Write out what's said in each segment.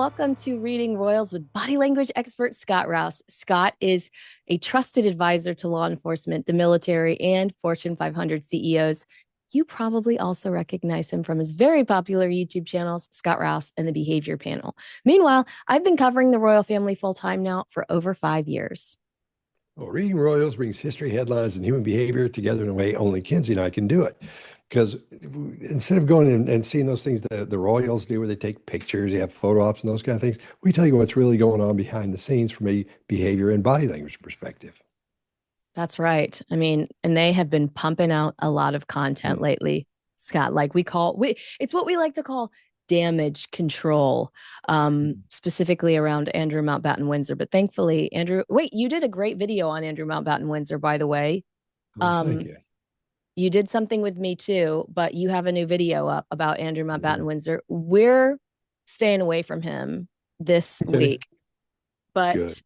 welcome to Reading Royals with body language expert Scott Rouse. Scott is a trusted advisor to law enforcement, the military, and Fortune 500 CEOs. You probably also recognize him from his very popular YouTube channels, Scott Rouse and the Behavior Panel. Meanwhile, I've been covering the royal family full time now for over 5 years. Well, Reading Royals brings history, headlines, and human behavior together in a way only Kinsey and I can do it. Because instead of going in and seeing those things that the Royals do, where they take pictures, they have photo ops and those kind of things, we tell you what's really going on behind the scenes from a behavior and body language perspective. That's right. I mean, and they have been pumping out a lot of content lately, Scott. Like it's what we like to call damage control, specifically around Andrew Mountbatten Windsor. But thankfully, Andrew, wait, you did a great video on Andrew Mountbatten Windsor, by the way. Well, thank you. You did something with me too, but you have a new video up about Andrew Mountbatten Windsor. We're staying away from him this week, but Good.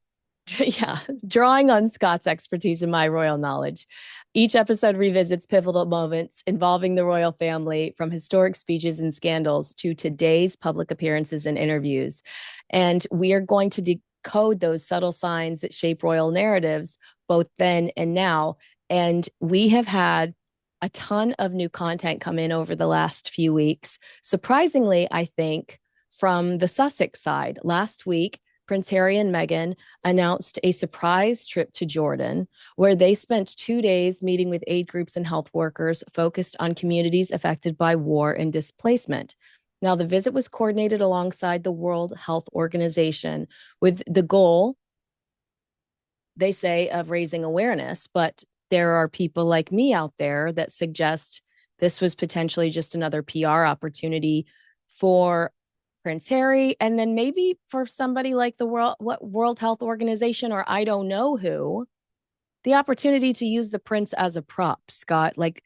yeah, drawing on Scott's expertise and my royal knowledge. Each episode revisits pivotal moments involving the royal family, from historic speeches and scandals to today's public appearances and interviews. And we are going to decode those subtle signs that shape royal narratives, both then and now. And we have had a ton of new content come in over the last few weeks. Surprisingly, I think, from the Sussex side. Last week, Prince Harry and Meghan announced a surprise trip to Jordan, where they spent 2 days meeting with aid groups and health workers focused on communities affected by war and displacement. Now, the visit was coordinated alongside the World Health Organization with the goal, they say, of raising awareness. But there are people like me out there that suggest this was potentially just another PR opportunity for Prince Harry, and then maybe for somebody like the World Health Organization, or I don't know who, the opportunity to use the prince as a prop. Scott, like,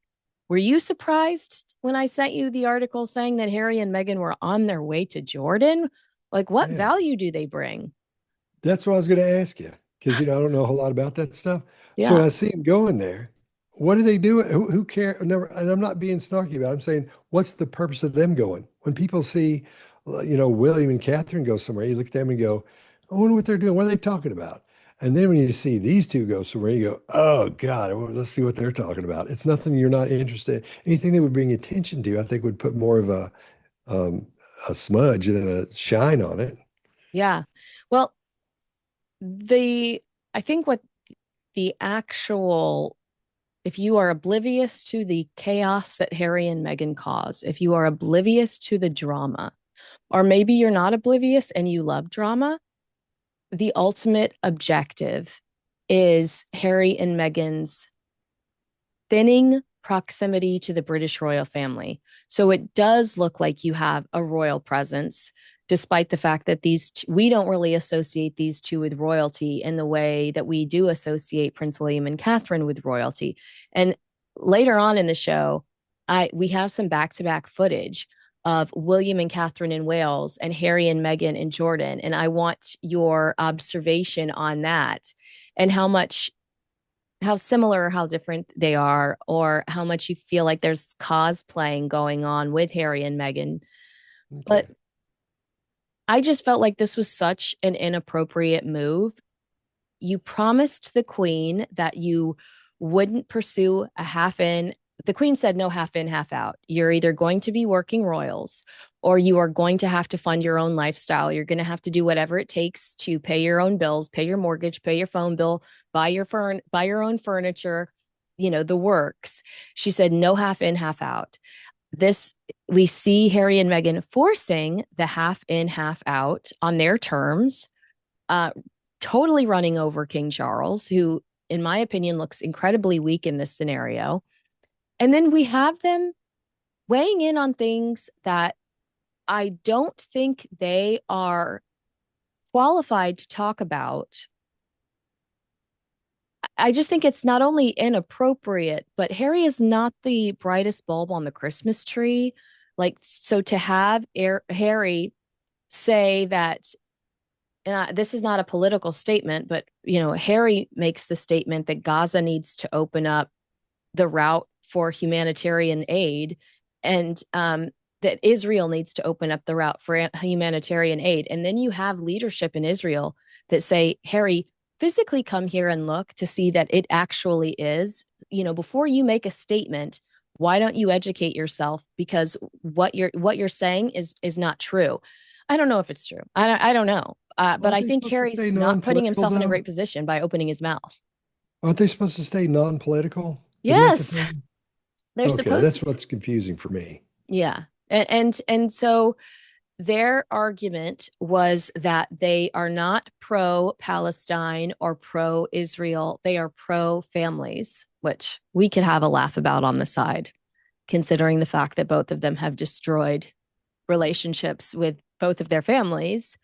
were you surprised when I sent you the article saying that Harry and Meghan were on their way to Jordan? Like, what value do they bring? That's what I was going to ask you, because I don't know a whole lot about that stuff. So Yeah. when I see him going there, what do they do? Who care? Never, and I'm not being snarky about it. I'm saying, what's the purpose of them going? When people see, William and Catherine go somewhere, you look at them and go, I wonder what they're doing. What are they talking about? And then when you see these two go somewhere, you go, oh God, well, let's see what they're talking about. It's nothing you're not interested in. Anything that would bring attention to, I think would put more of um, a smudge than a shine on it. Yeah. Well, I think what the actual, if you are oblivious to the chaos that Harry and Meghan cause, if you are oblivious to the drama, or maybe you're not oblivious and you love drama, the ultimate objective is Harry and Meghan's thinning proximity to the British royal family. So it does look like you have a royal presence, despite the fact that we don't really associate these two with royalty in the way that we do associate Prince William and Catherine with royalty. And later on in the show, we have some back-to-back footage of William and Catherine in Wales and Harry and Meghan in Jordan. And I want your observation on that, and how similar or how different they are, or how much you feel like there's cosplaying going on with Harry and Meghan. Okay. But I just felt like this was such an inappropriate move. You promised the Queen that you wouldn't pursue a half in. The Queen said no half in, half out. You're either going to be working royals, or you are going to have to fund your own lifestyle. You're going to have to do whatever it takes to pay your own bills, pay your mortgage, pay your phone bill, buy your own furniture, the works. She said no half in, half out. We see Harry and Meghan forcing the half in, half out on their terms, totally running over King Charles, who, in my opinion, looks incredibly weak in this scenario. And then we have them weighing in on things that I don't think they are qualified to talk about. I just think it's not only inappropriate, but Harry is not the brightest bulb on the Christmas tree. Like, so to have Harry say that, and this is not a political statement, but, Harry makes the statement that Gaza needs to open up the route for humanitarian aid. And that Israel needs to open up the route for humanitarian aid. And then you have leadership in Israel that say, Harry, physically come here and look to see that it actually is, before you make a statement, why don't you educate yourself? Because what you're saying is not true. I don't know if it's true. I don't know. But Aren't I they think supposed to Harry's stay not putting non-political himself in a though? great position by opening his mouth. Aren't they supposed to stay non-political? Isn't that the Yes, thing? they're Okay, supposed. that's what's confusing for me. Yeah. And so their argument was that they are not pro Palestine or pro Israel. They are pro families, which we could have a laugh about on the side, considering the fact that both of them have destroyed relationships with both of their families.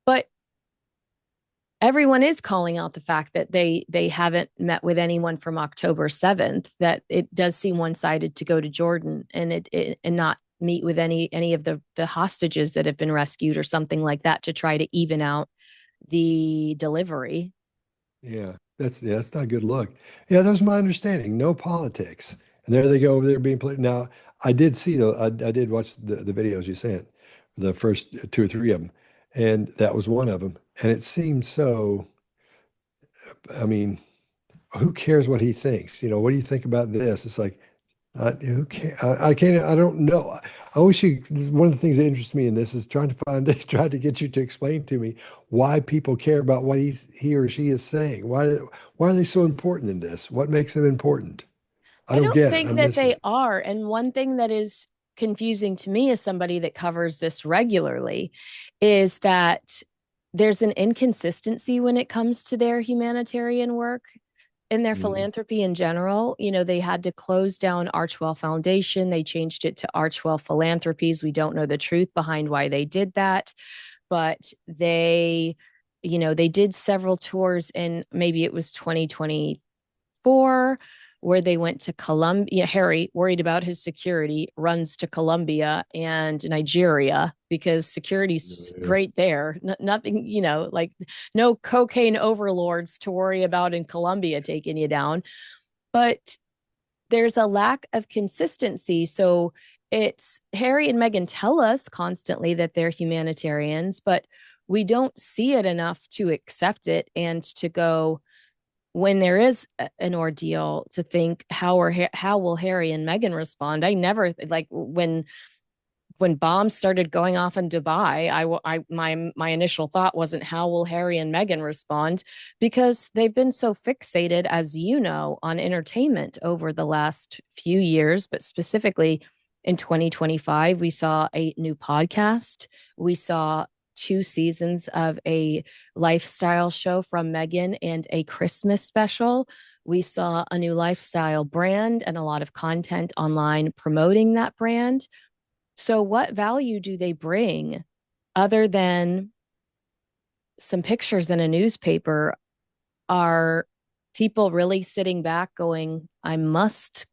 But everyone is calling out the fact that they haven't met with anyone from October 7th, that it does seem one-sided to go to Jordan and not meet with any of the hostages that have been rescued or something like that to try to even out the delivery. That's not a good look. Yeah, that was my understanding. No politics. And there they go over there being played. Now, I did see though, I did watch the videos you sent, the first two or three of them, and that was one of them. And it seemed so, I mean, who cares what he thinks? What do you think about this? It's like, who can I can't, I don't know. I wish you, one of the things that interests me in this is trying to try to get you to explain to me why people care about what he or she is saying. Why are they so important in this? What makes them important? I I don't don't get it. think I'm that missing they it. are. And one thing that is confusing to me as somebody that covers this regularly is that there's an inconsistency when it comes to their humanitarian work and their Mm. philanthropy in general. They had to close down Archwell Foundation. They changed it to Archwell Philanthropies. We don't know the truth behind why they did that, but they did several tours in, maybe it was 2024, where they went to Colombia. Harry, worried about his security, runs to Colombia and Nigeria because security's Yeah. great there. Nothing, like no cocaine overlords to worry about in Colombia taking you down. But there's a lack of consistency. So it's Harry and Meghan tell us constantly that they're humanitarians, but we don't see it enough to accept it and to go, when there is an ordeal, to think how will Harry and Meghan respond. I never, like, when bombs started going off in Dubai, my initial thought wasn't how will Harry and Meghan respond, because they've been so fixated, as you know, on entertainment over the last few years, but specifically in 2025, we saw a new podcast. We saw 2 seasons of a lifestyle show from Meghan and a Christmas special. We saw a new lifestyle brand and a lot of content online promoting that brand. So, what value do they bring other than some pictures in a newspaper? Are people really sitting back going, I must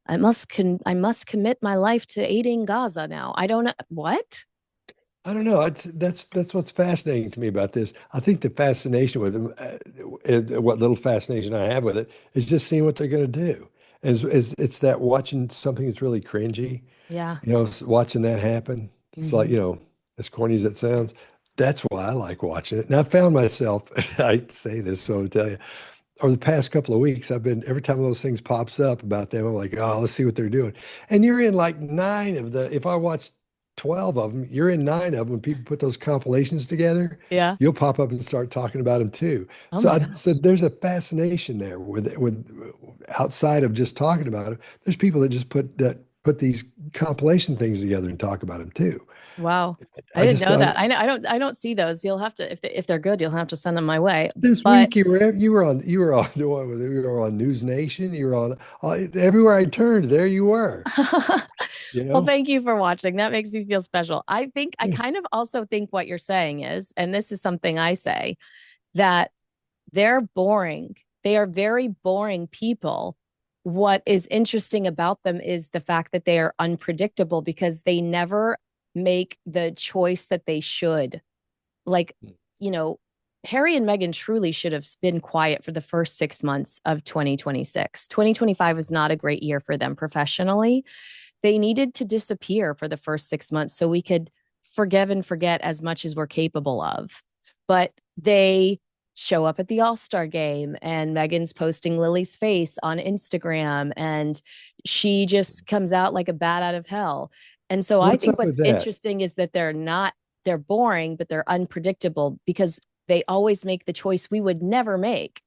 commit my life to aiding Gaza now? I don't know. What? I don't know. That's what's fascinating to me about this. I think the fascination with them, what little fascination I have with it, is just seeing what they're going to do. It's that watching something that's really cringy, Yeah. watching that happen. It's like, Mm-hmm. as corny as it sounds, that's why I like watching it. And I found myself, I say this, so to tell you, over the past couple of weeks, I've been, every time one of those things pops up about them, I'm like, oh, let's see what they're doing. And you're in like nine of the, if I watch 12 of them, you're in nine of them. When people put those compilations together, Yeah. you'll pop up and start talking about them too. Oh my God. So there's a fascination there with outside of just talking about them. There's people that just put these compilation things together and talk about them too. Wow. I I didn't just know thought that. I don't see those. You'll have to, if they're good, you'll have to send them my way. this But week you were on the one with you were on News Nation. You were on everywhere I turned. There you were. You well, know. thank you for watching. That makes me feel special. I Yeah. kind of also think what you're saying is, and this is something I say, that they're boring. They are very boring people. What is interesting about them is the fact that they are unpredictable because they never make the choice that they should. Like, you know, Harry and Meghan truly should have been quiet for the first 6 months of 2026. 2025 was not a great year for them professionally. they needed to disappear for the first 6 months so we could forgive and forget as much as we're capable of. But they show up at the All-Star game, and Meghan's posting Lily's face on Instagram, and she just comes out like a bat out of hell. And so I What's think up what's with that? interesting is that they're boring, but they're unpredictable because they always make the choice we would never make.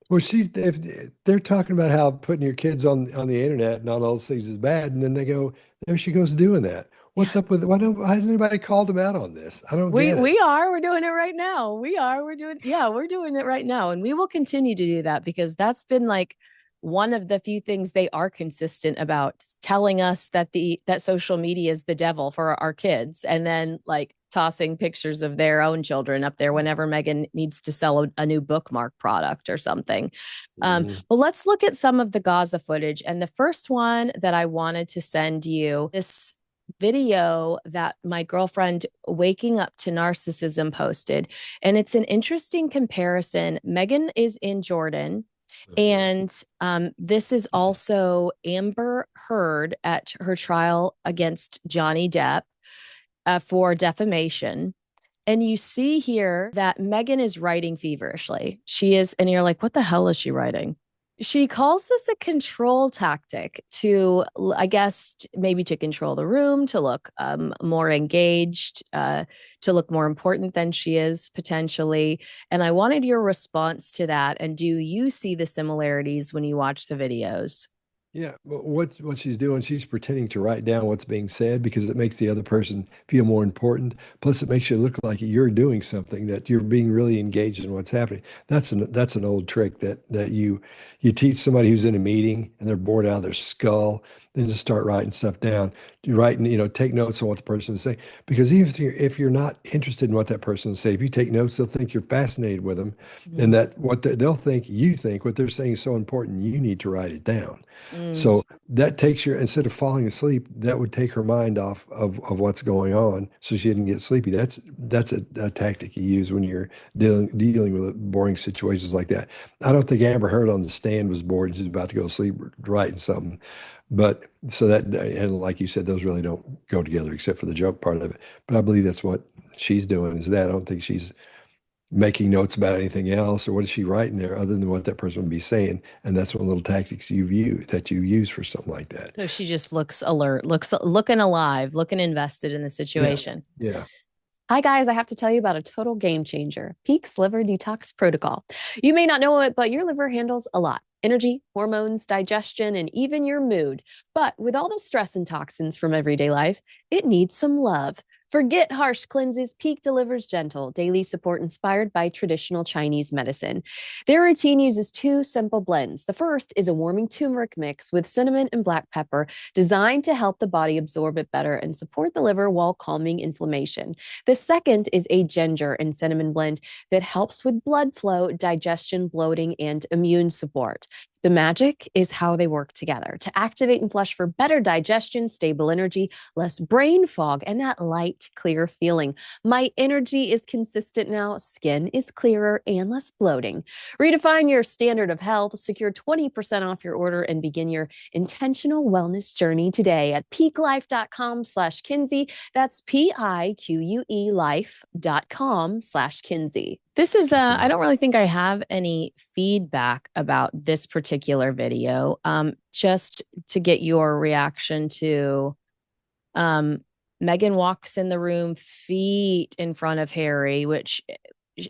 Well, if they're talking about how putting your kids on the internet and all those things is bad, and then they go, there she goes doing that. What's up with it? Why hasn't anybody called them out on this? I don't We get it. we are. We're doing it right now. We're doing it right now. And we will continue to do that because that's been like one of the few things they are consistent about, telling us that that social media is the devil for our kids, and then like tossing pictures of their own children up there whenever Meghan needs to sell a new bookmark product or something. Mhm. But let's look at some of the Gaza footage. And the first one that I wanted to send you, this video that my girlfriend Waking Up to Narcissism posted. And it's an interesting comparison. Meghan is in Jordan. Oh, yeah. And this is also Amber Heard at her trial against Johnny Depp for defamation. And you see here that Meghan is writing feverishly. She is, and you're like, what the hell is she writing? She calls this a control tactic to, I guess, maybe to control the room, to look more engaged, to look more important than she is potentially. And I wanted your response to that. And do you see the similarities when you watch the videos? Yeah, what she's doing, she's pretending to write down what's being said because it makes the other person feel more important. Plus, it makes you look like you're doing something, that you're being really engaged in what's happening. That's an old trick that you teach somebody who's in a meeting and they're bored out of their skull, then just start writing stuff down. You write, take notes on what the person is saying, because even if you're not interested in what that person is saying, if you take notes, they'll think you're fascinated with them, and Mm, that they'll think you think what they're saying is so important, you need to write it down. mm, So that takes your, instead of falling asleep, that would take her mind off of what's going on so she didn't get sleepy. That's a tactic you use when you're dealing with boring situations like that. I don't think Amber Heard on the stand was bored and she's about to go to sleep writing something. But so that, and like you said, those really don't go together except for the joke part of it. But I believe that's what she's doing is that. I don't think she's making notes about anything else, or what is she writing there other than what that person would be saying. And that's one little tactics you use for something like that. so she just looks alert, looking alive, looking invested in the Yeah. situation. Yeah. Hi, guys. I have to tell you about a total game changer, Peak's Liver Detox Protocol. You may not know it, but your liver handles a lot: energy, hormones, digestion, and even your mood. But with all the stress and toxins from everyday life, it needs some love. Forget harsh cleanses. Peak delivers gentle, daily support inspired by traditional Chinese medicine. Their routine uses two simple blends. The first is a warming turmeric mix with cinnamon and black pepper, designed to help the body absorb it better and support the liver while calming inflammation. The second is a ginger and cinnamon blend that helps with blood flow, digestion, bloating, and immune support. The magic is how they work together to activate and flush for better digestion, stable energy, less brain fog, and that light, clear feeling. My energy is consistent now, skin is clearer, and less bloating. Redefine your standard of health, secure 20% off your order, and begin your intentional wellness journey today at peaklife.com/Kinsey. That's PIQUE life.com/Kinsey. This is, I don't really think I have any feedback about this particular video. Just to get your reaction to, um, Meghan walks in the room feet in front of Harry, which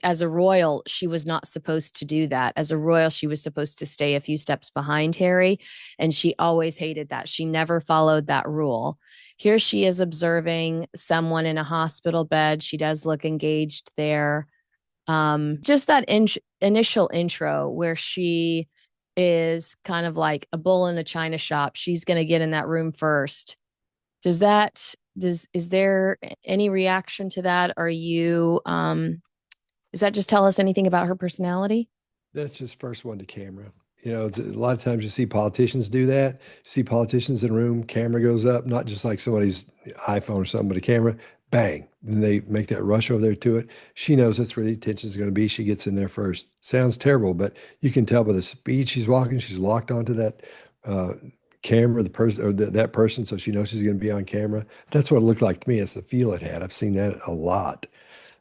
as a royal, she was not supposed to do that. As a royal, she was supposed to stay a few steps behind Harry, and she always hated that. She never followed that rule. Here she is observing someone in a hospital bed. She does look engaged there. Just that initial intro where she is kind of like a bull in a china shop. She's going to get in that room first. Is there any reaction to that? Does that just tell us anything about her personality? That's just first one to camera. A lot of times you see politicians do that. See politicians in a room, camera goes up, not just like somebody's iPhone or something, but a camera, bang. Then they make that rush over there to it. She knows that's where the attention is going to be. She gets in there first. Sounds terrible, but you can tell by the speed she's walking, she's locked onto that camera, the person or that person, so she knows she's going to be on camera. That's what it looked like to me. It's the feel it had. I've seen that a lot.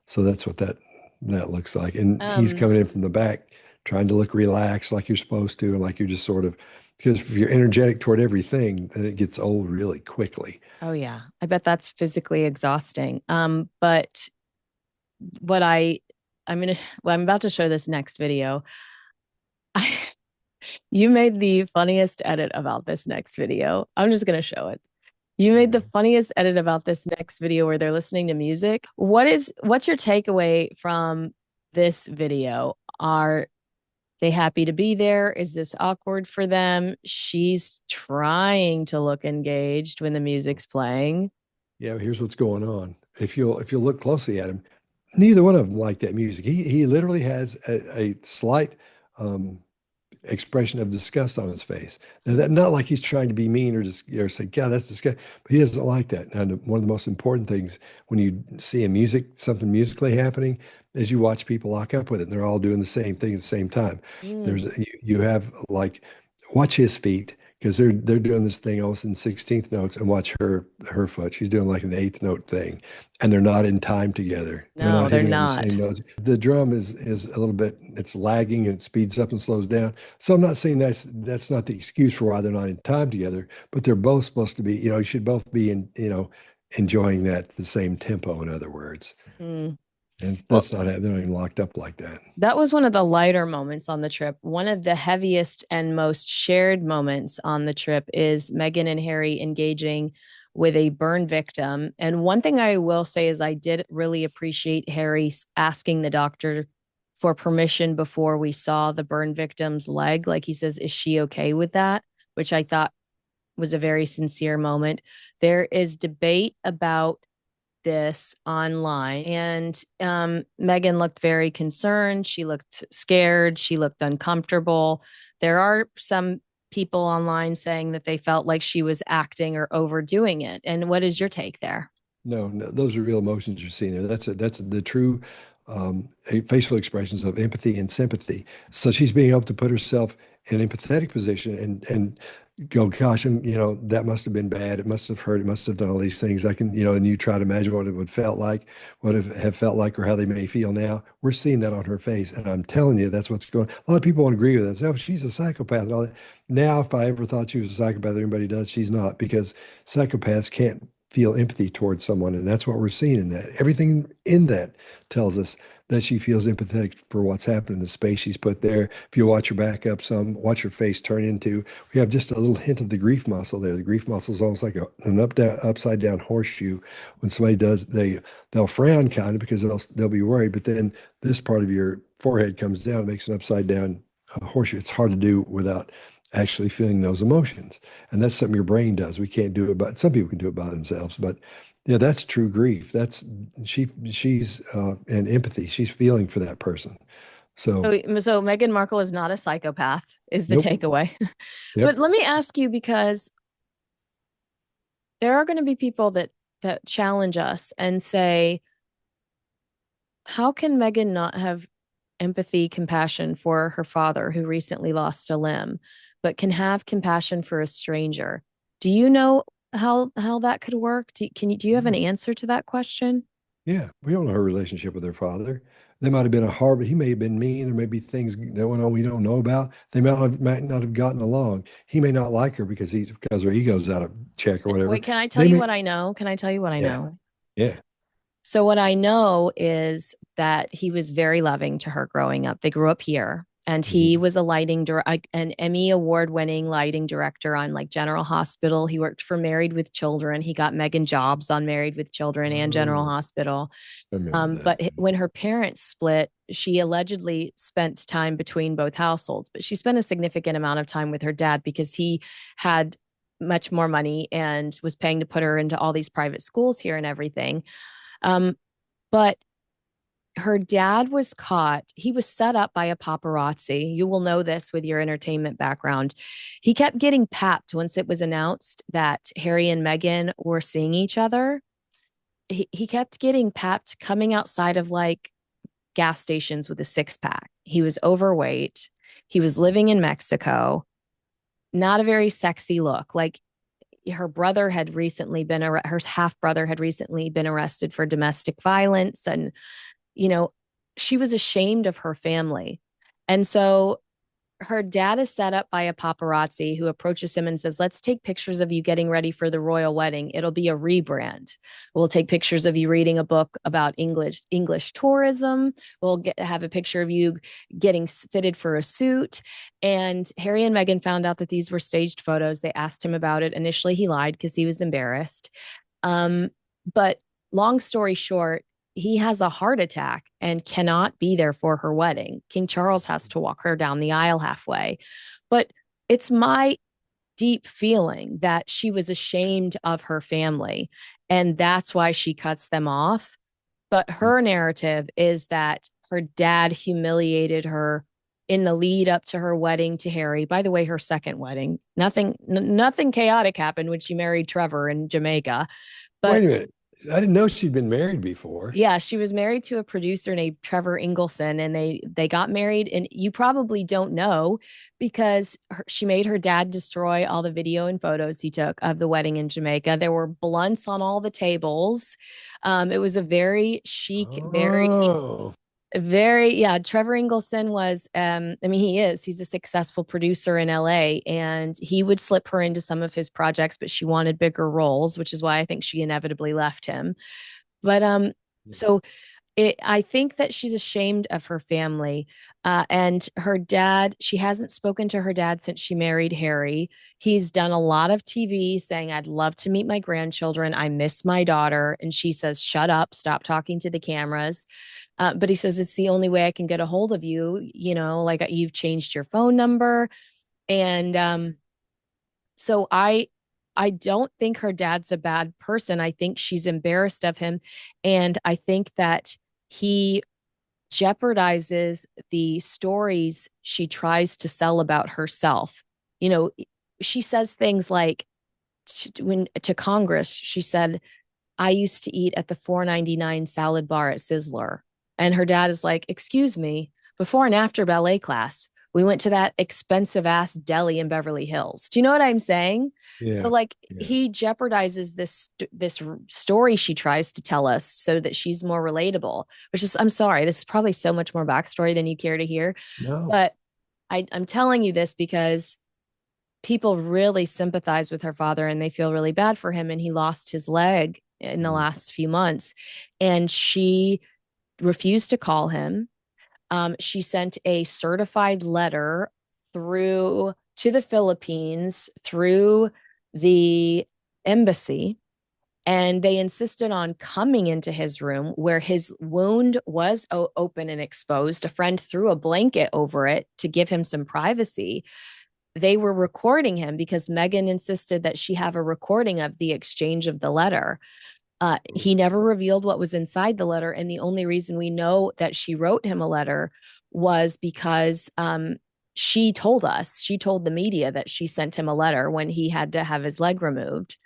So that's what that looks like. And he's Um, coming in from the back, trying to look relaxed, like you're supposed to, and like you're just sort of because if you're energetic toward everything, then it gets old really quickly. oh yeah, I bet that's physically exhausting. But what I'm gonna well, I'm about to show this next video. I, you made the funniest edit about this next video. I'm just gonna show it. You made the funniest edit about this next video where they're listening to music. What's your takeaway from this video? Are they happy to be there? Is this awkward for them? She's trying to look engaged when the music's playing. Yeah, here's what's going on. If you'll look closely at him, neither one of them like that music. He literally has a slight expression of disgust on his face. Now, that not like he's trying to be mean or just say, "God, that's disgusting," but he doesn't like that. And one of the most important things when you see something musically happening, is you watch people lock up with it. And they're all doing the same thing at the same time. Mm. You have like watch his feet because they're doing this thing almost in 16th notes, and watch her foot. She's doing like an eighth note thing, and they're not in time together. They're No, not they're hitting on the same not. notes. The drum is a little bit, it's lagging and it speeds up and slows down. So I'm not saying that's not the excuse for why they're not in time together, but they're both supposed to be, you should both be enjoying that at the same tempo, in other words. Mm. And Well, that's not, they're not even locked up like that. that was one of the lighter moments on the trip. One of the heaviest and most shared moments on the trip is Meghan and Harry engaging with a burn victim. And one thing I will say is I did really appreciate Harry asking the doctor for permission before we saw the burn victim's leg. Like he says, is she okay with that? Which I thought was a very sincere moment. There is debate about this online. And Meghan looked very concerned. She looked scared. She looked uncomfortable. There are some people online saying that they felt like she was acting or overdoing it. And what is your take there? No, no, those are real emotions you're seeing there. That's the true facial expressions of empathy and sympathy. So she's being able to put herself in an empathetic position and go, gosh, and that must have been bad. It must have hurt. It must have done all these things. I can, and you try to imagine what it would felt like, what it have felt like, or how they may feel now. We're seeing that on her face, and I'm telling you, that's what's going. A lot of people won't agree with us. Oh, she's a psychopath and all that. Now, if I ever thought she was a psychopath, everybody does. She's not, because psychopaths can't feel empathy towards someone. And that's what we're seeing in that. Everything in that tells us that she feels empathetic for what's happened in the space she's put there. If you watch her back up some, watch her face turn into, we have just a little hint of the grief muscle there. The grief muscle is almost like an upside down horseshoe. When somebody does, they'll frown kind of because they'll be worried. But then this part of your forehead comes down, it makes an upside down horseshoe. It's hard to do without actually feeling those emotions. And that's something your brain does. We can't do it, but some people can do it by themselves. But yeah, that's true grief. She's and empathy. She's feeling for that person. So So Meghan Markle is not a psychopath, is the nope. takeaway. But Yep. let me ask you, because there are going to be people that challenge us and say, how can Meghan not have empathy, compassion for her father who recently lost a limb, but can have compassion for a stranger? Do you know how that could work? Do you have an Yeah. answer to that question? Yeah. We don't know her relationship with her father. They might have been a hard, he may have been mean. There may be things that went on we don't know about. They might not have gotten along. He may not like her because her ego's out of check or whatever. Wait, can I tell They you may, what I know? Can I tell you what I yeah, know? yeah. So what I know is that he was very loving to her growing up. They grew up here, and he Mhm. was an Emmy award-winning lighting director on like General Hospital. He worked for Married with Children. He got Megan jobs on Married with Children and General Oh, Hospital. I remember that. But when her parents split, she allegedly spent time between both households, but she spent a significant amount of time with her dad because he had much more money and was paying to put her into all these private schools here and everything. Um, but her dad was caught. He was set up by a paparazzi. You will know this with your entertainment background. He kept getting papped once it was announced that Harry and Meghan were seeing each other. He kept getting papped coming outside of like gas stations with a six pack. He was overweight. He was living in Mexico. not a very sexy look. Like her brother had recently been, her half brother had recently been arrested for domestic violence. And, you know, she was ashamed of her family. And so her dad is set up by a paparazzi who approaches him and says, "Let's take pictures of you getting ready for the royal wedding. It'll be a rebrand. We'll take pictures of you reading a book about English tourism. Have a picture of you getting fitted for a suit." And Harry and Meghan found out that these were staged photos. They asked him about it. Initially, he lied because he was embarrassed. Um, but long story short, he has a heart attack and cannot be there for her wedding. King Charles has to walk her down the aisle halfway. But it's my deep feeling that she was ashamed of her family, and that's why she cuts them off. But her narrative is that her dad humiliated her in the lead up to her wedding to Harry. By the way, her second wedding. Nothing chaotic happened when she married Trevor in Jamaica. Wait a But minute. I didn't know she'd been married before. yeah, she was married to a producer named Trevor Ingleson, and they got married. And you probably don't know because she made her dad destroy all the video and photos he took of the wedding in Jamaica. There were blunts on all the tables. It was a very chic, Oh, very, yeah. Trevor Ingleson was, I mean, he's a successful producer in LA, and he would slip her into some of his projects, but she wanted bigger roles, which is why I think she inevitably left him. But so I think that she's ashamed of her family. And her dad, she hasn't spoken to her dad since she married Harry. He's done a lot of TV saying, "I'd love to meet my grandchildren. I miss my daughter." And she says, "Shut up, stop talking to the cameras." But he says, "It's the only way I can get a hold of you. Like you've changed your phone number." And so I don't think her dad's a bad person. I think she's embarrassed of him. And I think that he jeopardizes the stories she tries to sell about herself. You know, she says things like when to Congress, she said, "I used to eat at the 4.99 salad bar at Sizzler." And her dad is like, "Excuse me, before and after ballet class, we went to that expensive ass deli in Beverly Hills." Do you know what I'm saying? So yeah, like yeah. he jeopardizes this story she tries to tell us so that she's more relatable, which is, I'm sorry, this is probably so much more backstory than you care to hear. No. But I'm telling you this because people really sympathize with her father and they feel really bad for him. And he lost his leg in the Mm. last few months. And she refused to call him. She sent a certified letter through to the Philippines through the embassy, and they insisted on coming into his room where his wound was open and exposed. A friend threw a blanket over it to give him some privacy. They were recording him because Meghan insisted that she have a recording of the exchange of the letter. He never revealed what was inside the letter. And the only reason we know that she wrote him a letter was because she told the media that she sent him a letter when he had to have his leg removed.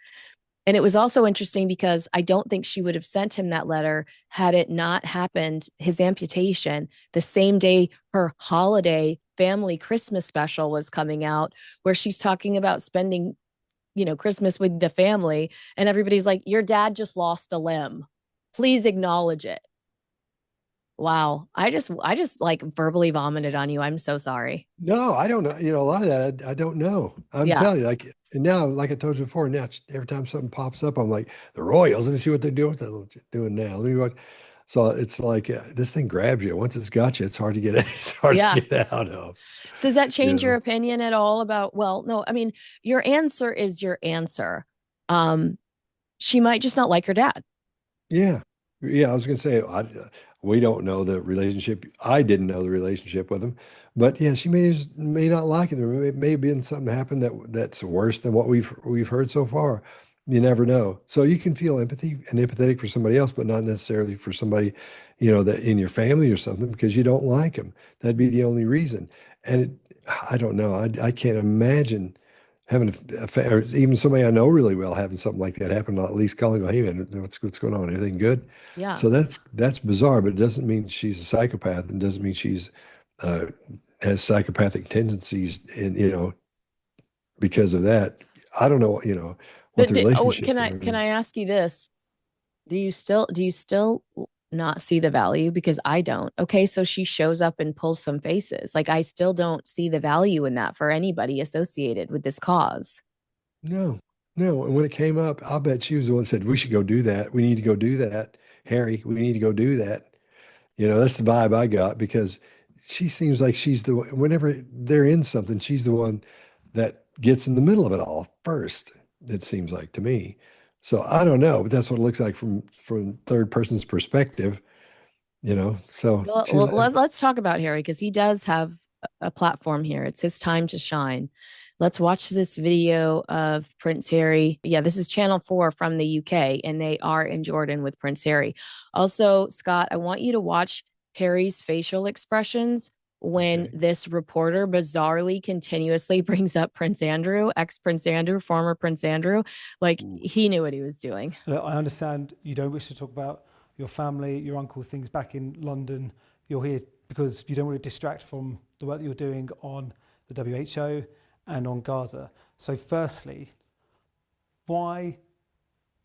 And it was also interesting because I don't think she would have sent him that letter had it not happened, his amputation, the same day her holiday family Christmas special was coming out, where she's talking about spending, Christmas with the family. And everybody's like, "Your dad just lost a limb. Please acknowledge it." Wow. I just like verbally vomited on you. I'm so sorry. No, I don't know. A lot of that I don't know. I'm Yeah. telling you, like, and now, like I told you before, now every time something pops up, I'm like, the Royals. Let me see what they're doing. What they're doing now. Let me watch. So it's like this thing grabs you. Once it's got you, it's hard to get. It's hard Yeah. to get out of. So does that You change your know. opinion at all about, well, no, I mean, your answer is your answer. Um, she might just not like her dad. Yeah, yeah. I was gonna say we don't know the relationship. I didn't know the relationship with him, but yeah, she may not like it. There may have been something happened that's worse than what we've heard so far. You never know. So you can feel empathy and empathetic for somebody else, but not necessarily for somebody, that in your family or something because you don't like them. That'd be the only reason. And I don't know. I can't imagine having or even somebody I know really well having something like that happen, at least calling, hey man, what's going on? Everything good? Yeah. So that's bizarre, but it doesn't mean she's a psychopath, and doesn't mean she's uh, has psychopathic tendencies, and because of that. I don't know, what But the relationship can there. I ask you this? Do you still not see the value? Because I don't. Okay, so she shows up and pulls some faces. Like I still don't see the value in that for anybody associated with this cause. No, no. And when it came up, I'll bet she was the one that said, we should go do that. We need to go do that. Harry, we need to go do that. That's the vibe I got because she seems like she's the one, whenever they're in something, she's the one that gets in the middle of it all first, it seems like to me. So I don't know, but that's what it looks like from third person's perspective. So she's Let's talk about Harry because he does have a platform here. It's his time to shine. Let's watch this video of Prince Harry. Yeah, this is Channel 4 from the UK, and they are in Jordan with Prince Harry. Also, Scott, I want you to watch Harry's facial expressions when okay. this reporter bizarrely continuously brings up Prince Andrew, ex Prince Andrew, former Prince Andrew. Like Ooh. he knew what he was doing. Look, I understand you don't wish to talk about your family, your uncle, things back in London. You're here because you don't want to distract from the work that you're doing on the WHO and on Gaza. So firstly, why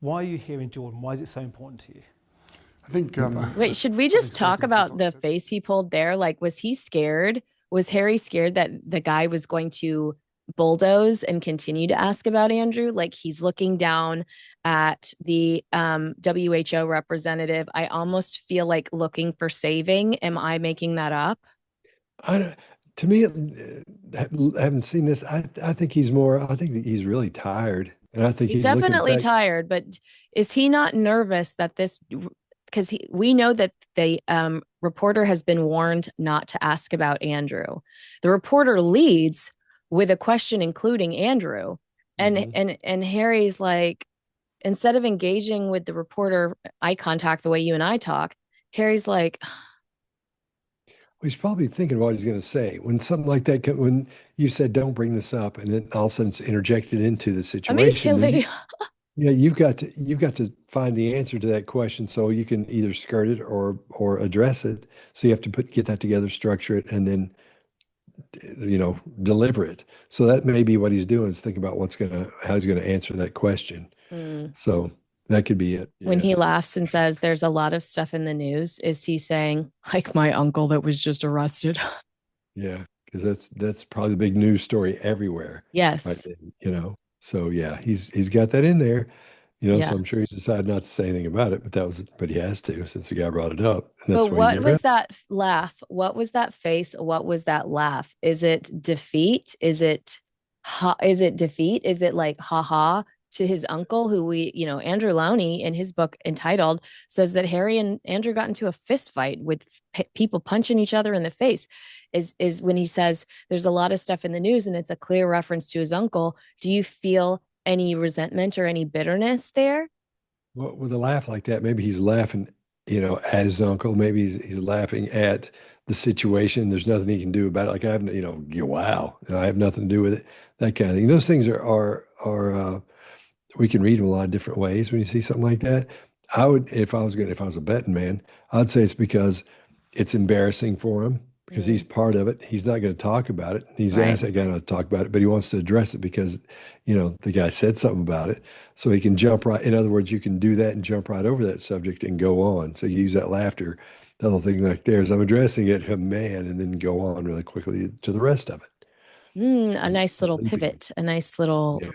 are you here in Jordan? Why is it so important to you? I think. Wait, should we having just talk spoken to about the Dr. face he pulled there? Like, was he scared? Was Harry scared that the guy was going to bulldoze and continue to ask about Andrew? Like, he's looking down at the WHO representative. I almost feel like looking for saving. Am I making that up? I don't- to me, haven't seen this. I think he's more. I think that he's really tired, and I think He's he's looking definitely back. tired, but is he not nervous that this? Because we know that the reporter has been warned not to ask about Andrew. The reporter leads with a question including Andrew, and Mhm. and Harry's like, instead of engaging with the reporter eye contact the way you and I talk, Harry's like, He's probably thinking what he's going to say when something like that. When you said, "Don't bring this up," and then all of a sudden it's interjected into the situation, then immediately. you've got to find the answer to that question so you can either skirt it or address it. So you have to get that together, structure it, and then deliver it. So that may be what he's doing is thinking about how he's gonna answer that question. Mm. So that could be it. When he Yes. laughs and says there's a lot of stuff in the news, is he saying, like my uncle that was just arrested? Yeah, because that's probably the big news story everywhere right Yes. then. So yeah, he's got that in there. Yeah. So I'm sure he's decided not to say anything about it, but he has to since the guy brought it up, and But that's the way you get what was around. that laugh? What was that face? What was that laugh? Is it defeat? Is it defeat? Is it like haha to his uncle who Andrew Lowney in his book entitled says that Harry and Andrew got into a fist fight with people punching each other in the face is when he says there's a lot of stuff in the news and it's a clear reference to his uncle. Do you feel any resentment or any bitterness there? Well, with a laugh like that, maybe he's laughing, at his uncle. Maybe he's laughing at the situation. There's nothing he can do about it. Like I have, wow, I have nothing to do with it. That kind of thing. Those things are we can read them a lot of different ways when you see something like that. If I was a betting man, I'd say it's because it's embarrassing for him because he's Mm, part of it. He's not going to talk about it. He's right. asked that guy not to talk about it, but he wants to address it because, the guy said something about it. So he can jump right. In other words, you can do that and jump right over that subject and go on. So you use that laughter, the little thing like there's, I'm addressing it, man, and then go on really quickly to the rest of it. A nice little Leaping. pivot, a nice little Yeah,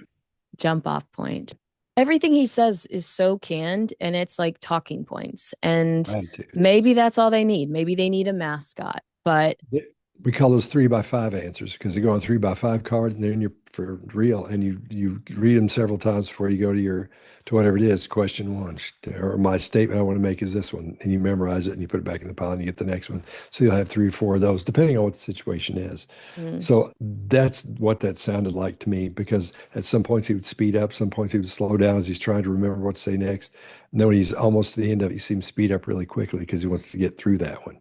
jump off point. Everything he says is so canned and it's like talking points. And attitudes. maybe that's all they need. Maybe they need a mascot, but Yeah. We call those 3x5 answers because they go on 3x5 card and they're in your for real, and you read them several times before you go to whatever it is. Question one, or my statement I want to make is this one, and you memorize it and you put it back in the pile and you get the next one. So you'll have 3 or 4 of those, depending on what the situation is. mm, So that's what that sounded like to me because at some points he would speed up, some points he would slow down as he's trying to remember what to say next. And then when he's almost to the end of it, you see him speed up really quickly because he wants to get through that one.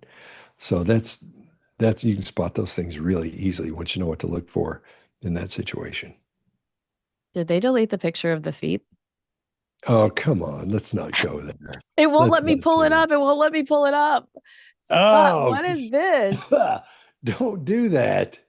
So that's you can spot those things really easily once you know what to look for in that situation. did they delete the picture of the feet? Oh, come on. Let's not go there. It won't Let's let me not pull it do that. up. It won't let me pull it up. Scott, Oh, what is this? don't do that.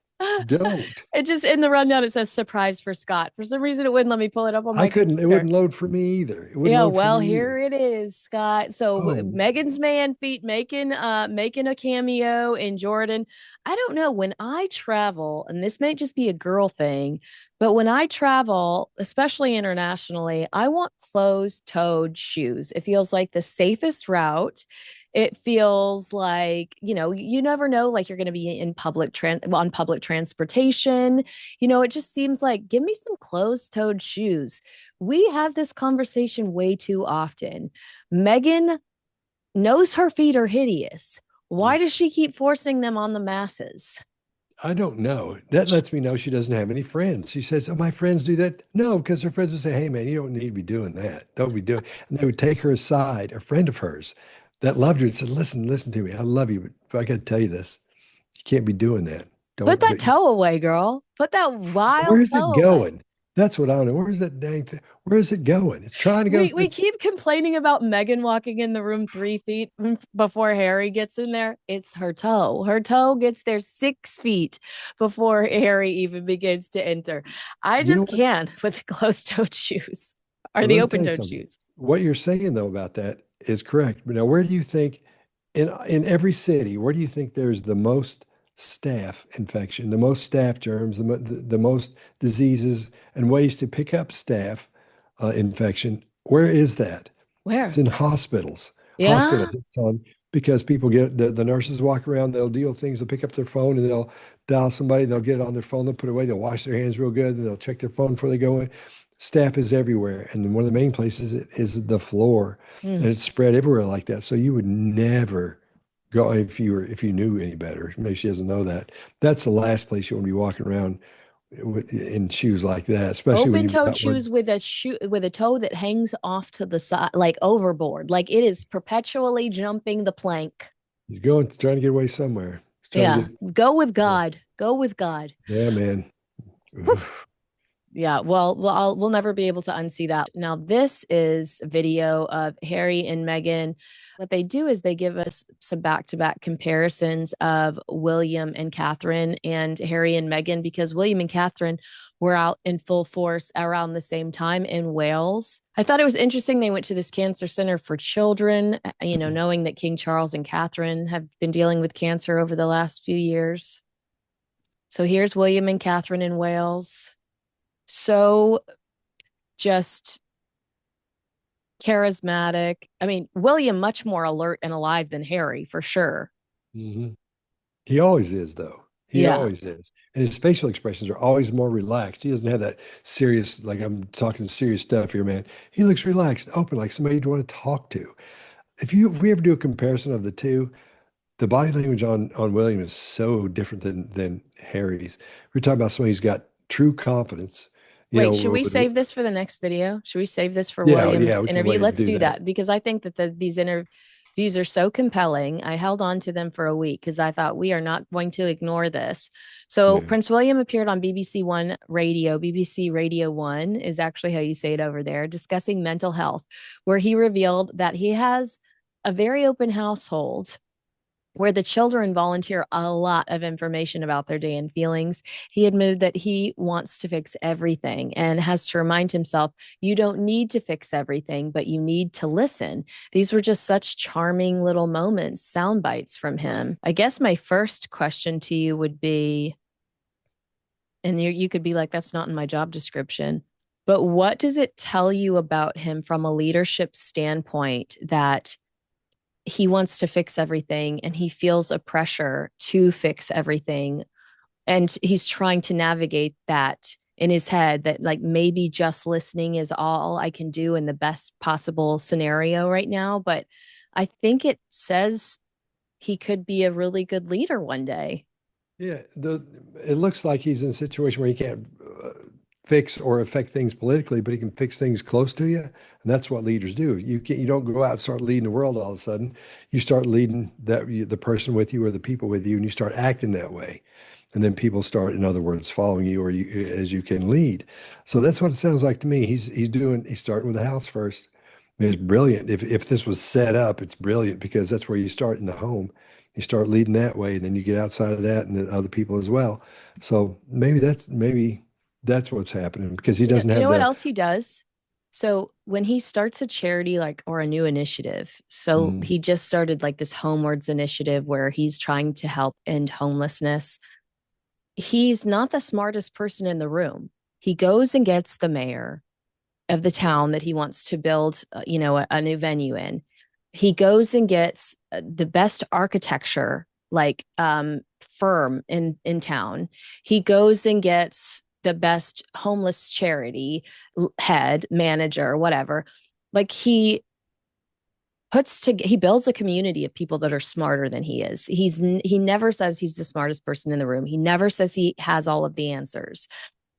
Don't. It just in the rundown it says surprise for Scott. For some reason it wouldn't let me pull it up on I my couldn't, it computer. wouldn't load for me either. It wouldn't Yeah, load for well, me here either. it is, Scott. So Oh, Meghan's man feet making a cameo in Jordan. I don't know. When I travel, and this may just be a girl thing, but when I travel, especially internationally, I want closed-toed shoes. It feels like the safest route. It feels like, you never know, like you're going to be on public transportation. It just seems like give me some closed-toed shoes. We have this conversation way too often. Meghan knows her feet are hideous. Why does she keep forcing them on the masses? I don't know. That lets me know she doesn't have any friends. She says, "Oh, my friends do that." No, because her friends would say, "Hey, man, you don't need to be doing that. Don't be doing." And they would take her aside. A friend of hers that loved her and said, "Listen to me. I love you, but I got to tell you this. You can't be doing that. Put Don't." that toe away, girl. Put that wild Where's it toe away. going? That's what I don't know. Where's that dang thing? Where is it going? It's trying to go. We keep complaining about Meghan walking in the room 3 feet before Harry gets in there. It's her toe. Her toe gets there 6 feet before Harry even begins to enter. I You know just what? can't with the closed-toed shoes or Well, the let me tell you open-toed something. shoes. What you're saying though about that is correct. But now, where do you think in every city, where do you think there's the most staph infection, the most staph germs, the most diseases and ways to pick up staph infection? Where is that? It's Where? in hospitals. Yeah. Hospitals. It's on because people get the nurses walk around, they'll deal with things, they'll pick up their phone and they'll dial somebody, they'll get it on their phone, they'll put it away, they'll wash their hands real good, and they'll check their phone before they go in. Staph is everywhere. And then one of the main places is the floor. And Mm. it's spread everywhere like that. So you would never go if you knew any better. Maybe she doesn't know that. That's the last place you want to be walking around in shoes like that, especially when you've Open-toed got one. shoes with a toe that hangs off to the side, like overboard, like it is perpetually jumping the plank. He's going, trying to get away somewhere. He's trying to Yeah. get, Go with yeah, God. Go with God. yeah, man. Whew. Yeah, well, we'll never be able to unsee that. Now, this is a video of Harry and Meghan. What they do is they give us some back-to-back comparisons of William and Catherine and Harry and Meghan, because William and Catherine were out in full force around the same time in Wales. I thought it was interesting they went to this cancer center for children, knowing that King Charles and Catherine have been dealing with cancer over the last few years. So here's William and Catherine in Wales. So just charismatic. I mean, William much more alert and alive than Harry, for sure. Hmm. He always is, though. He Yeah. always is. And his facial expressions are always more relaxed. He doesn't have that serious, like I'm talking serious stuff here, man. He looks relaxed, open, like somebody you'd want to talk to. If we ever do a comparison of the two, the body language on William is so different than Harry's. We're talking about somebody who's got true confidence. You Wait, should know, we save this for the next video? Should we save this for yeah, William's we can interview? wait and Let's do do that. that because I think that these interviews are so compelling. I held on to them for a week because I thought we are not going to ignore this. So Yeah. Prince William appeared on BBC One Radio. BBC Radio One is actually how you say it over there, discussing mental health, where he revealed that he has a very open household where the children volunteer a lot of information about their day and feelings. He admitted that he wants to fix everything and has to remind himself, you don't need to fix everything, but you need to listen. These were just such charming little moments, sound bites from him. I guess my first question to you would be, and you could be like, that's not in my job description, but what does it tell you about him from a leadership standpoint that he wants to fix everything and he feels a pressure to fix everything, and he's trying to navigate that in his head, that like maybe just listening is all I can do in the best possible scenario right now, but I think it says he could be a really good leader one day. Yeah, it looks like he's in a situation where he can't fix or affect things politically, but he can fix things close to you, and that's what leaders do. You don't go out and start leading the world all of a sudden. You start leading the person with you or the people with you, and you start acting that way, and then people start, in other words, following you or you as you can lead. So that's what it sounds like to me. He's starting with the house first. I mean, it's brilliant. If this was set up, it's brilliant because that's where you start in the home. You start leading that way, and then you get outside of that and then other people as well. So maybe that's what's happening, because he doesn't You have know what the else he does? So when he starts a charity like or a new initiative, so mm, he just started like this Homewards initiative where he's trying to help end homelessness. He's not the smartest person in the room. He goes and gets the mayor of the town that he wants to build, a new venue in. He goes and gets the best architecture like firm in town. He goes and gets the best homeless charity head manager, whatever. Like he builds a community of people that are smarter than he is. He never says he's the smartest person in the room. He never says he has all of the answers,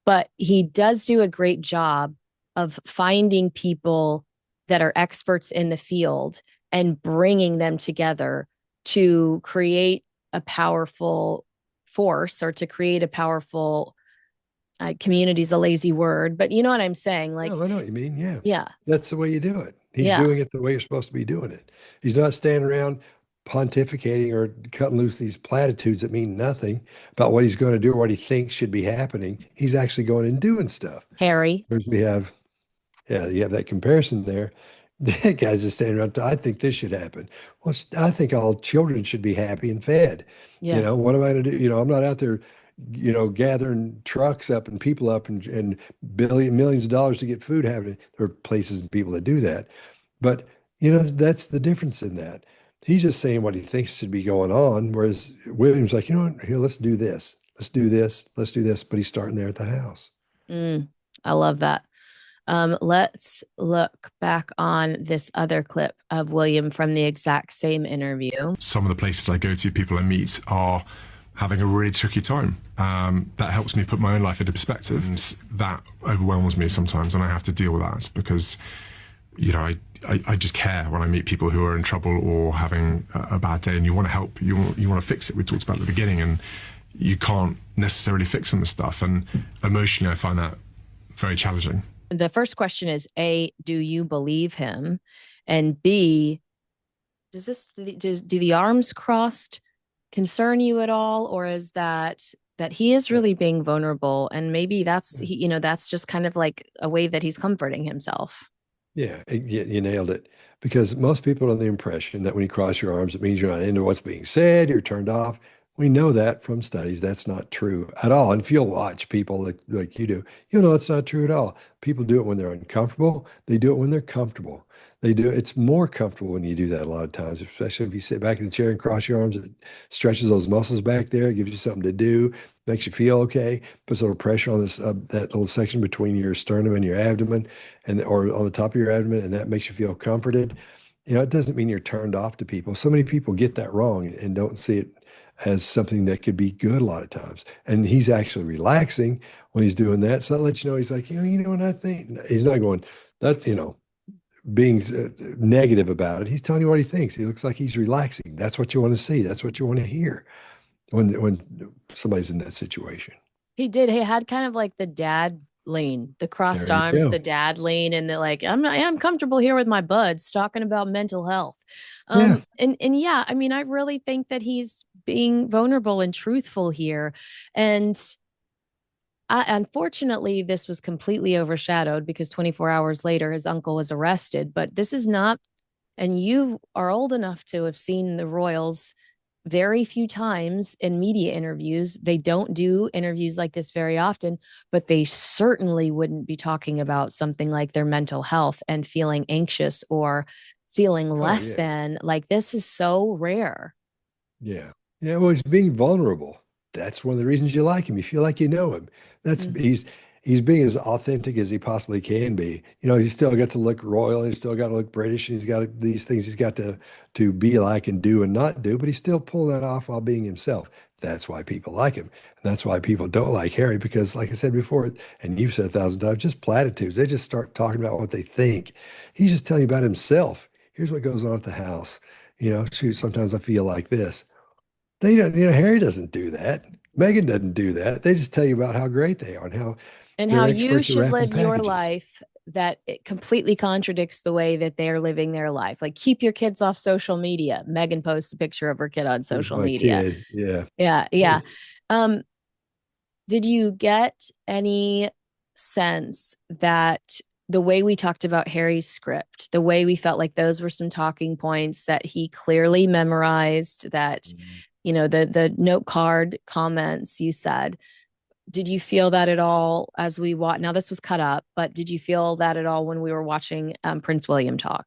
but he does do a great job of finding people that are experts in the field and bringing them together to create a powerful force, or to create a powerful community is a lazy word, but you know what I'm saying? Like, no, I know what you mean. Yeah. yeah, That's the way you do it. He's yeah, doing it the way you're supposed to be doing it. He's not standing around pontificating or cutting loose these platitudes that mean nothing about what he's going to do or what he thinks should be happening. He's actually going and doing stuff. Harry. Whereas you have that comparison there. That guy's just standing around, I think this should happen. Well, I think all children should be happy and fed. Yeah. What am I going to do? I'm not out there, gathering trucks up and people up and millions of dollars to get food happening. There are places and people that do that. But, that's the difference in that. He's just saying what he thinks should be going on. Whereas William's like, what? Here, let's do this. Let's do this. Let's do this. But he's starting there at the house. I love that. Let's look back on this other clip of William from the exact same interview. Some of the places I go to, people I meet are having a really tricky time. That helps me put my own life into perspective. And that overwhelms me sometimes, and I have to deal with that because, I just care when I meet people who are in trouble or having a bad day, and you want to help, you want to fix it. We talked about at the beginning, and you can't necessarily fix some of the stuff. And emotionally, I find that very challenging. The first question is A, do you believe him? And B, do the arms crossed concern you at all? Or is that he is really being vulnerable, and maybe that's, that's just kind of like a way that he's comforting himself? Yeah, you nailed it. Because most people are under the impression that when you cross your arms, it means you're not into what's being said, you're turned off. We know that from studies. That's not true at all. And if you'll watch people like you do, you'll know it's not true at all. People do it when they're uncomfortable. They do it when they're comfortable. It's more comfortable when you do that a lot of times, especially if you sit back in the chair and cross your arms. It stretches those muscles back there. It gives you something to do, makes you feel okay, puts a little pressure on this that little section between your sternum and your abdomen, or on the top of your abdomen, and that makes you feel comforted. It doesn't mean you're turned off to people. So many people get that wrong and don't see it as something that could be good a lot of times. And he's actually relaxing when he's doing that. So that lets you know he's like, you know what I think? He's not going, that, being negative about it. He's telling you what he thinks. He looks like he's relaxing. That's what you want to see. That's what you want to hear when somebody's in that situation. He had kind of like the dad lean, the crossed arms, the dad lean, and the like, I'm comfortable here with my buds talking about mental health. And yeah, I mean, I really think that he's being vulnerable and truthful here. And unfortunately, this was completely overshadowed because 24 hours later, his uncle was arrested. But this is not, and you are old enough to have seen the royals very few times in media interviews. They don't do interviews like this very often, but they certainly wouldn't be talking about something like their mental health and feeling anxious or feeling less than. Like, this is so rare. Yeah. Yeah. Well, he's being vulnerable. That's one of the reasons you like him. You feel like you know him. He's being as authentic as he possibly can be. He's still got to look royal, and he's still got to look British, and he's got these things he's got to be like and do and not do, but he's still pulling that off while being himself. That's why people like him. And that's why people don't like Harry, because like I said before, and you've said 1,000 times, just platitudes. They just start talking about what they think. He's just telling you about himself. Here's what goes on at the house. Shoot, sometimes I feel like this. They don't, Harry doesn't do that. Meghan doesn't do that. They just tell you about how great they are and how you should live your life that it completely contradicts the way that they're living their life. Like, keep your kids off social media. Meghan posts a picture of her kid on Here's social my media. kid. Yeah. Yeah. Yeah. Did you get any sense that the way we talked about Harry's script, the way we felt like those were some talking points that he clearly memorized, that, the note card comments you said, did you feel that at all as we watch? Now, this was cut up, but did you feel that at all when we were watching Prince William talk?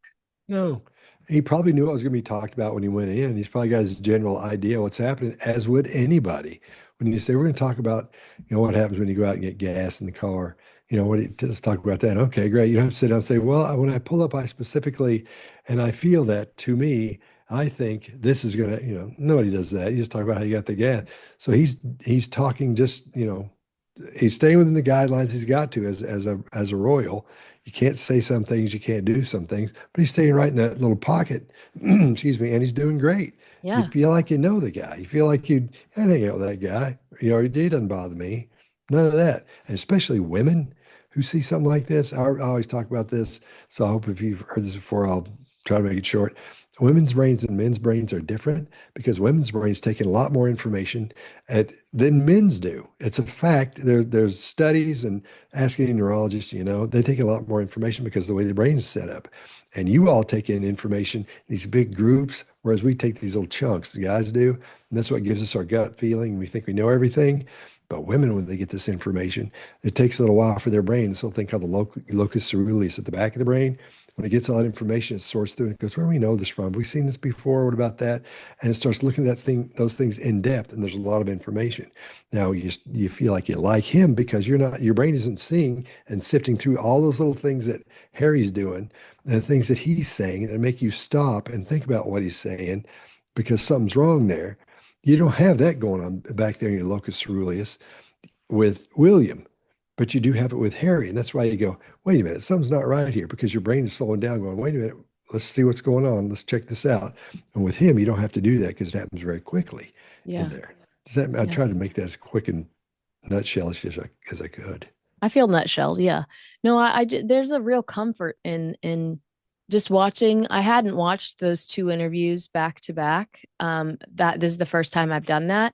No, he probably knew what was going to be talked about when he went in. He's probably got his general idea what's happening, as would anybody. When you say we're going to talk about, what happens when you go out and get gas in the car, let's talk about that. Okay, great. You don't have to sit down and say, well, when I pull up, I specifically, and I feel that to me, I think this is going to, nobody does that. You just talk about how you got the gas. So he's talking just, he's staying within the guidelines he's got to as a royal. You can't say some things, you can't do some things, but he's staying right in that little pocket. Excuse me, and he's doing great. You Yeah. feel like you know the guy. You feel like I hang out with that guy. He doesn't bother me. None of that. And especially women who see something like this. I always talk about this. So I hope if you've heard this before, I'll try to make it short. Women's brains and men's brains are different because women's brains take in a lot more information than men's do. It's a fact. There's studies and asking neurologists, they take a lot more information because of the way the brain is set up. And you all take in information in these big groups, whereas we take these little chunks, the guys do. And that's what gives us our gut feeling. We think we know everything. But women, when they get this information, it takes a little while for their brain. So think of the locus ceruleus at the back of the brain. When it gets all that information, it sorts through and it goes, where do we know this from? Have we seen this before? What about that? And it starts looking at those things in depth, and there's a lot of information. Now you feel like you like him because your brain isn't seeing and sifting through all those little things that Harry's doing and the things that he's saying that make you stop and think about what he's saying because something's wrong there. You don't have that going on back there in your locus ceruleus with William, but you do have it with Harry. And that's why you go, wait a minute, something's not right here because your brain is slowing down going, wait a minute, let's see what's going on. Let's check this out. And with him, you don't have to do that because it happens very quickly in there. I tried to make that as quick and nutshell as I could. I feel nutshelled. Yeah. No, there's a real comfort in just watching. I hadn't watched those two interviews back to back. That this is the first time I've done that.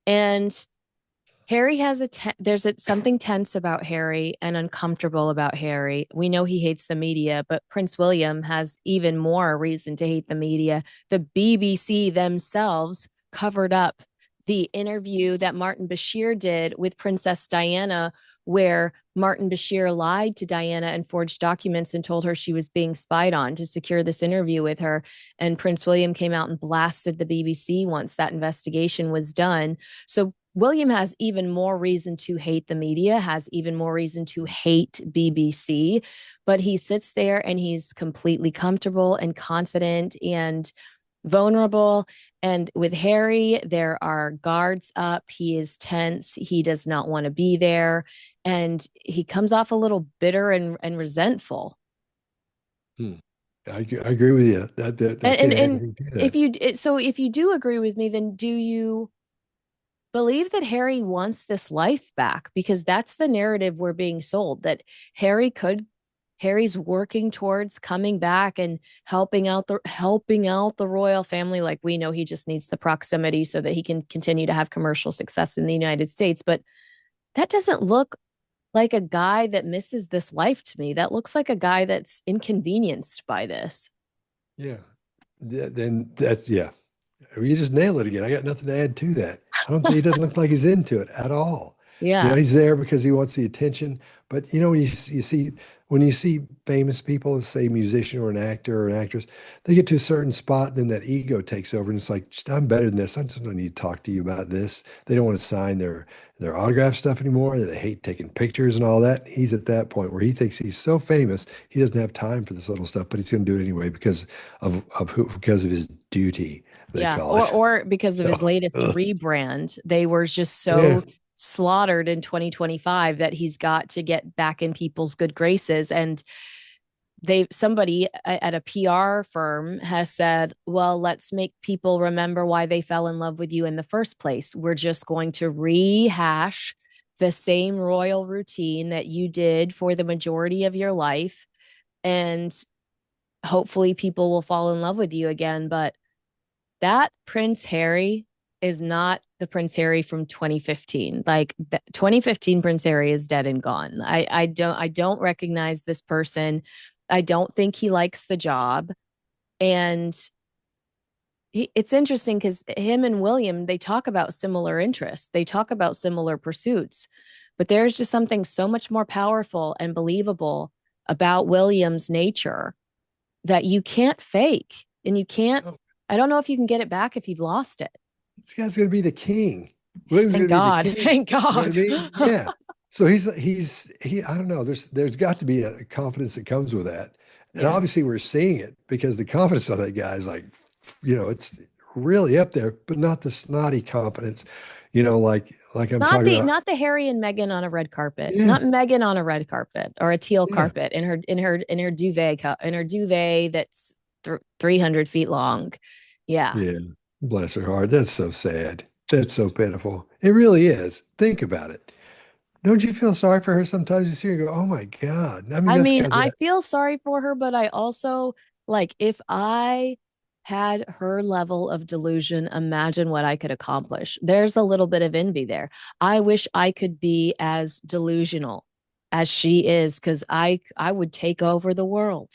And Harry has there's something tense about Harry and uncomfortable about Harry. We know he hates the media, but Prince William has even more reason to hate the media. The BBC themselves covered up the interview that Martin Bashir did with Princess Diana, where Martin Bashir lied to Diana and forged documents and told her she was being spied on to secure this interview with her. And Prince William came out and blasted the BBC once that investigation was done. So William has even more reason to hate the media, has even more reason to hate BBC, but he sits there and he's completely comfortable and confident and vulnerable. And with Harry, there are guards up. He is tense. He does not want to be there. And he comes off a little bitter and resentful. I agree with you. If you do agree with me, then do you believe that Harry wants this life back? Because that's the narrative we're being sold, that Harry's working towards coming back and helping out the royal family. Like, we know he just needs the proximity so that he can continue to have commercial success in the United States. But that doesn't look like a guy that misses this life to me. That looks like a guy that's inconvenienced by this. Yeah. Then that's, yeah. You just nailed it again. I got nothing to add to that. He doesn't look like he's into it at all. Yeah. He's there because he wants the attention. But when you see famous people, say musician or an actor or an actress, they get to a certain spot, and then that ego takes over, and it's like, I'm better than this. I just don't need to talk to you about this. They don't want to sign their autograph stuff anymore. They hate taking pictures and all that. He's at that point where he thinks he's so famous, he doesn't have time for this little stuff, but he's going to do it anyway because of his duty. Yeah, or because of his latest rebrand. They were just so slaughtered in 2025 that he's got to get back in people's good graces. And somebody at a PR firm has said, well, let's make people remember why they fell in love with you in the first place. We're just going to rehash the same royal routine that you did for the majority of your life. And hopefully people will fall in love with you again. But that Prince Harry is not the Prince Harry from 2015. Like 2015 Prince Harry is dead and gone. I don't recognize this person. I don't think he likes the job. And it's interesting because him and William, they talk about similar interests. They talk about similar pursuits, but there's just something so much more powerful and believable about William's nature that you can't fake, and you can't. Oh, I don't know if you can get it back if you've lost it. this guy's going to be the king. William's Thank going to be the God. king. Thank You know what I God. mean? Yeah. So I don't know. There's got to be a confidence that comes with that. And Yeah. obviously we're seeing it because the confidence on that guy is like, it's really up there, but not the snotty confidence, like I'm Not talking the about. not the Harry and Meghan on a red carpet. Yeah. Not Meghan on a red carpet or a teal Yeah. carpet in her duvet that's 300 feet long. Yeah. Yeah. Bless her heart. That's so sad. That's so pitiful. It really is. Think about it. Don't you feel sorry for her sometimes? You see her and go, oh my God. I mean, I this mean, guy's I feel sorry for her, but I also like if I had her level of delusion, imagine what I could accomplish. There's a little bit of envy there. I wish I could be as delusional as she is because I would take over the world.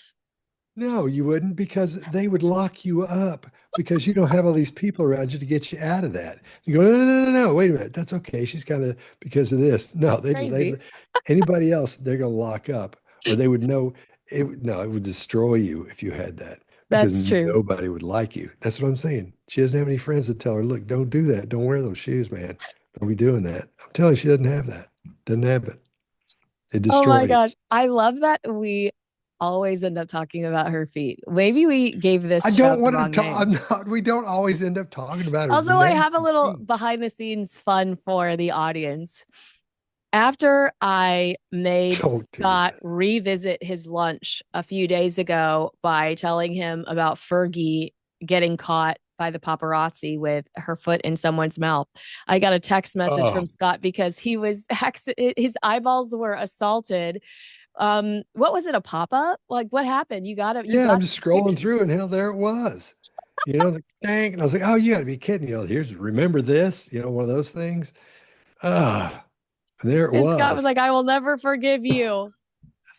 No, you wouldn't because they would lock you up because you don't have all these people around you to get you out of that. You go, no, no, no, no, no, wait a minute. That's okay. She's kind of because of this. No, Crazy. anybody else, they're going to lock up or they would know no, it would destroy you if you had that because That's true. nobody would like you. That's what I'm saying. She doesn't have any friends that tell her, look, don't do that. Don't wear those shoes, man. Don't be doing that. I'm telling you, she doesn't have that. Doesn't have it. It Oh destroy my you. gosh. I love that we always end up talking about her feet. Maybe we gave I this show don't the want to wrong talk. name. I'm not, we don't always end up talking about her Also, I have a nasty little feet. behind the scenes fun for the audience. After I made Don't do Scott that. revisit his lunch a few days ago by telling him about Fergie getting caught by the paparazzi with her foot in someone's mouth, I got a text message Oh, from Scott because his eyeballs were assaulted. What was it, a pop-up? Like what happened? You yeah. I'm got just scrolling through and hell, there it was. The dang. And I was like, oh, you got to be kidding. Here's remember this, one of those things. Ah, and there it and Scott was was. like, I will never forgive you.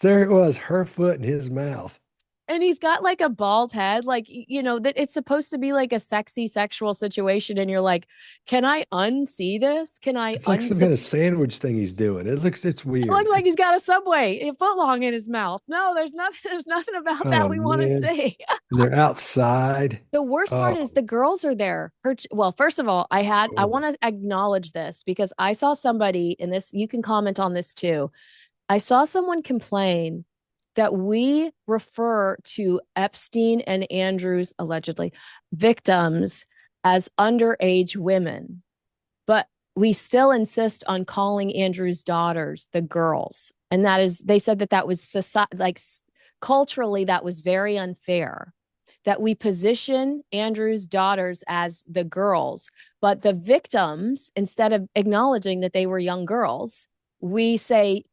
There it was, her foot in his mouth. And he's got like a bald head, like, that it's supposed to be like a sexy sexual situation. And you're like, can I unsee this? Can I It's like some kind of unsee? sandwich thing he's doing. It's It weird. looks like he's got a Subway, a foot long in his mouth. No, there's nothing. There's nothing about that Oh we want to man. see. And they're outside. The worst part Oh, is the girls are there. Well, first of all, I oh. want to acknowledge this because I saw somebody in this. You can comment on this too. I saw someone complain that we refer to Epstein and Andrews allegedly victims as underage women, but we still insist on calling Andrew's daughters the girls. And they said that was culturally, that was very unfair that we position Andrew's daughters as the girls, but the victims, instead of acknowledging that they were young girls, we say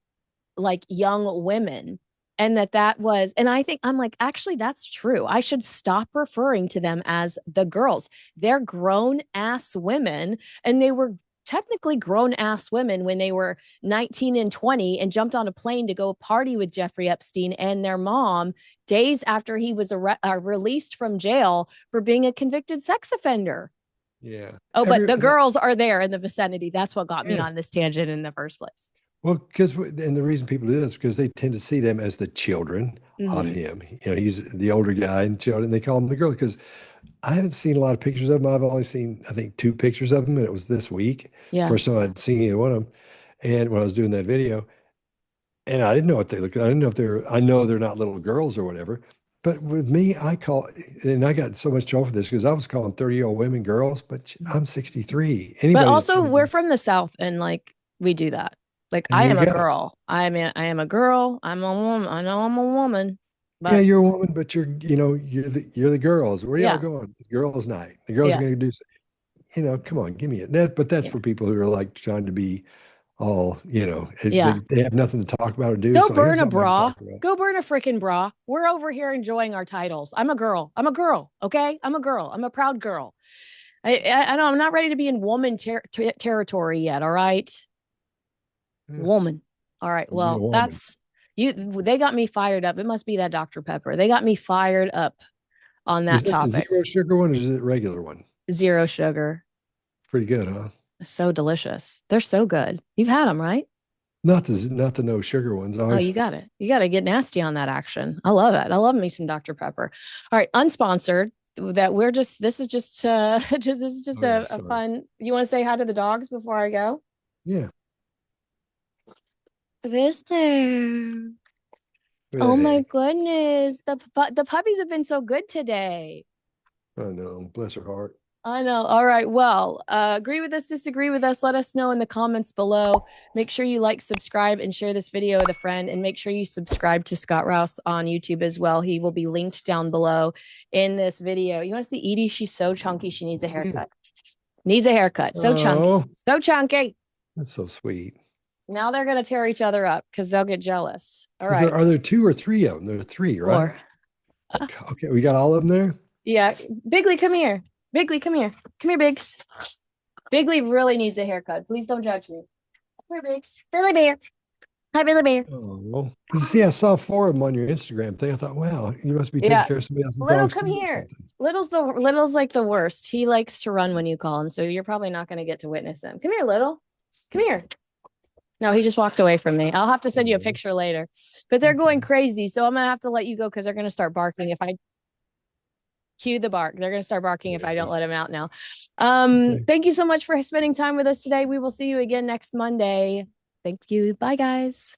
like young women. And that was, and I think I'm like, actually, that's true. I should stop referring to them as the girls. They're grown ass women, and they were technically grown ass women when they were 19 and 20 and jumped on a plane to go party with Jeffrey Epstein and their mom days after he was released from jail for being a convicted sex offender. Yeah. Oh, but the girls are there in the vicinity. That's what got me Yeah. on this tangent in the first place. Well, and the reason people do this is because they tend to see them as the children of Mhm. him. He's the older guy and children. They call him the girl because I haven't seen a lot of pictures of him. I've only seen, I think, 2 pictures of him, and it was this week. Yeah. First time I'd seen either one of them. And when I was doing that video, and I didn't know what they looked like. I didn't know if I know they're not little girls or whatever. But with me, and I got so much trouble for this because I was calling 30-year-old women girls, but I'm 63. But Anybody that's also, we're 70, from the South, and like we do that. Like and I there am you a go. girl. I am a girl. I'm a woman. I know I'm a woman. Yeah, But you're a woman, but you're the girls. Where y'all yeah, going? It's girls' night. The girls are yeah, going to do, come on, give me it. But that's yeah. for people who are like trying to be all, Yeah. they have nothing to talk about or do. Go So here's burn a something I can bra. talk about. Go burn a freaking bra. We're over here enjoying our titles. I'm a girl. I'm a girl. Okay. I'm a girl. I'm a proud girl. I know I'm not ready to be in woman territory yet. All right. Yeah. Woman. All right. Be a Well, woman. that's you. They got me fired up. It must be that Dr. Pepper. They got me fired up on Is that that the topic. 0 sugar one or is it regular one? Zero sugar. Pretty good, huh? So delicious. They're so good. You've had them, right? Not the no sugar ones. I Oh, always, you got it. You got to get nasty on that action. I love it. I love me some Dr. Pepper. All right, unsponsored. That we're just. This is just. This is just Oh, yeah, a sorry. fun. You want to say hi to the dogs before I go? Yeah. Mister. Oh my goodness, the puppies have been so good today. I know. Bless her heart. I know. All right. Well, agree with us, disagree with us. Let us know in the comments below. Make sure you like, subscribe, and share this video with a friend. And make sure you subscribe to Scott Rouse on YouTube as well. He will be linked down below in this video. You want to see Edie? She's so chunky. She needs a haircut. Needs a haircut. So chunky. So chunky. That's so sweet. Now they're going to tear each other up because they'll get jealous. All right. Are there 2 or 3 of them? There are 3, right? 4. Okay, we got all of them there. Yeah. Bigley, come here. Bigley, come here. Come here, Biggs. Bigley really needs a haircut. Please don't judge me. Come here, Biggs. Billy Bear. Hi, Billy Bear. Oh, see, I saw 4 of them on your Instagram thing. I thought, wow, you must be taking care of somebody else's Little, dogs come too or here. something. Little's like the worst. He likes to run when you call him, so you're probably not going to get to witness him. Come here, Little. Come here. No, he just walked away from me. I'll have to send you a picture later. But they're going crazy, so I'm gonna have to let you go because they're gonna start barking if I cue the bark. They're gonna start barking if I don't let him out now. Thank you so much for spending time with us today. We will see you again next Monday. Thank you. Bye, guys.